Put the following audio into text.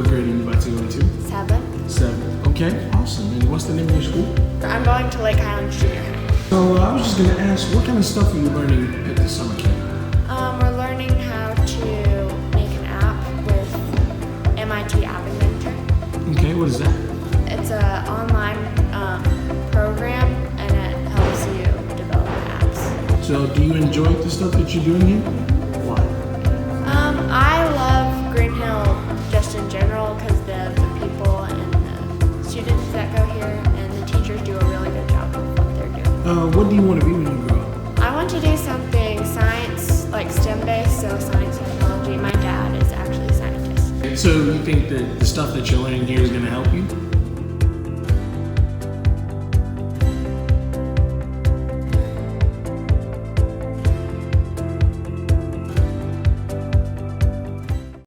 What grade are you about to go into? 7th. 7th. Okay, awesome. And what's the name of your school? I'm going to Lake Highlands Junior High. So I was just going to ask, what kind of stuff are you learning at the summer camp? We're learning how to make an app with MIT App Inventor. Okay, what is that? It's an online program, and it helps you develop apps. So do you enjoy the stuff that you're doing here? Why? I love Green Hill just in general because the people and the students that go here and the teachers do a really good job of what they're doing. What do you want to be when you grow up? I want to do something science, like STEM-based, so science and technology. My dad is actually a scientist. So you think that the stuff that you're learning here is going to help you?